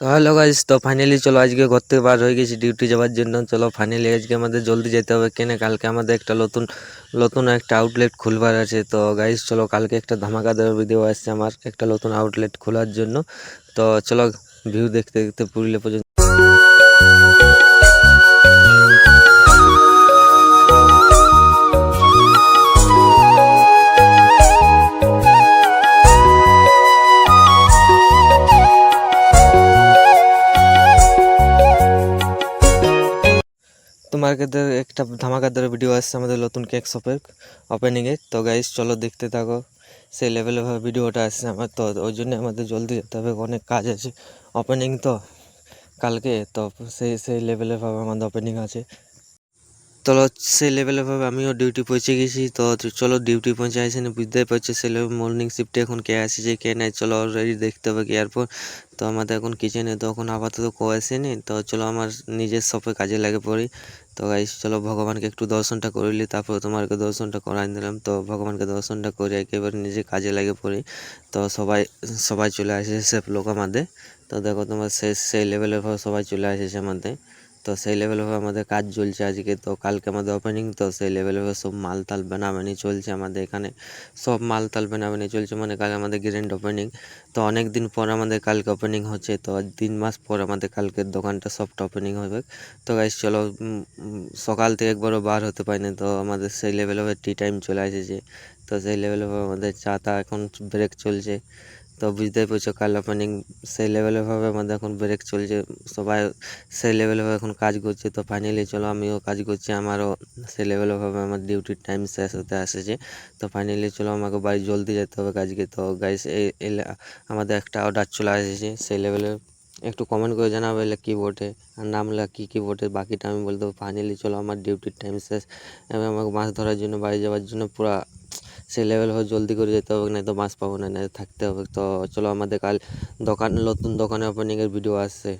তো hello guys, তো finally চলো আজকে ঘর থেকে বার হয়ে গেছি ডিউটি যাওয়ার জন্য। চলো ফাইনালি আজকে আমাদের জলদি যেতে হবে, কেন কালকে আমাদের একটা নতুন নতুন একটা আউটলেট খুলবার আছে। তো গাইস চলো, কালকে একটা ধামাকাদার ভিডিও আসছে আমার একটা নতুন আউটলেট খোলার জন্য। তো চলো ভিউ দেখতে দেখতে পুরুলিয়া পর্যন্ত। তো মার্কেটের একটা ধামাকাদার ভিডিও আসছে আমাদের নতুন কেক শপের ওপেনিংয়ে। তো গাইস চলো দেখতে থাকো, সেই লেভেলে ভাবে ভিডিওটা আসছে আমার। তো ওই জন্য আমাদের জলদি যেতে হবে, অনেক কাজ আছে। ওপেনিং তো কালকে, তো সেই লেভেলে ভাবে আমাদের ওপেনিং আছে। চলো সেই লেভেলে ভাবে আমিও ডিউটি পৌঁছে গেছি। তো চলো ডিউটি পৌঁছে আসি না, বুঝতেই পারছো সেই লেভেল মর্নিং শিফটে এখন কে আসছে কে নাই। চলো অলরেডি দেখতে হবে কি এরপর। তো আমাদের এখন কিচেনে তো এখন আপাতত কেউ আসেনি। তো চলো আমার নিজের শপে কাজে লাগে পড়ি। তো গাইস চলো ভগবানকে একটু দর্শনটা করিলি, তারপর তোমাকে দর্শনটা করাই দিলাম। তো ভগবানকে দর্শনটা করে একেবারে নিজে কাজে লাগে পড়ি। তো সবাই সবাই চলে আসে সব লোক আমাদের। তো দেখো তোমার সেই লেভেলের সবাই চলে আসেছে আমাদের। তো সেই লেভেলভাবে আমাদের কাজ চলছে আজকে। তো কালকে আমাদের ওপেনিং, তো সেই লেভেলভাবে সব মালতাল বানাবানি চলছে আমাদের এখানে। সব মালতাল বানাবানি চলছে, মানে কাল আমাদের গ্র্যান্ড ওপেনিং। তো অনেক দিন পর আমাদের কালকে ওপেনিং হচ্ছে। তো 3 মাস পর আমাদের কালকের দোকানটা সফট ওপেনিং হবে। তো গাইস চলো, সকাল থেকে একবারও বার হতে পারিনি। তো আমাদের সেই লেভেলভাবে টি টাইম চলে এসেছে। তো সেই লেভেলভাবে আমাদের চা টা এখন ব্রেক চলছে। তো বুঝতেই পারছো কাল ওপেনিং, সেই লেভেলভাবে আমাদের এখন ব্রেক চলছে। সবাই সেই লেভেলভাবে এখন কাজ করছে। তো ফাইনালি চলো আমিও কাজ করছি, আমারও সেই লেভেলভাবে আমার ডিউটির টাইম শেষ হতে আসেছে। তো ফাইনালি চলো আমাকে বাড়ি জলদি যেতে হবে কাজকে। তো গাইস আমাদের একটা অর্ডার চলে এসেছে সেই লেভেলে। একটু কমেন্ট করে জানাবে এলে কী বটে, আর নামলা কী বটে, বাকিটা আমি বলতে পারবো। ফাইনালি চলো আমার ডিউটির টাইম শেষ, এবং আমাকে মাছ ধরার জন্য বাড়ি যাওয়ার জন্য পুরা সেই লেভেল হয়ে জলদি করে যেতে হবে, না তো মাছ পাবো না, না থাকতে হবে। তো চলো আমাদের কাল নতুন দোকানে ওপেনিংয়ের ভিডিও আসছে।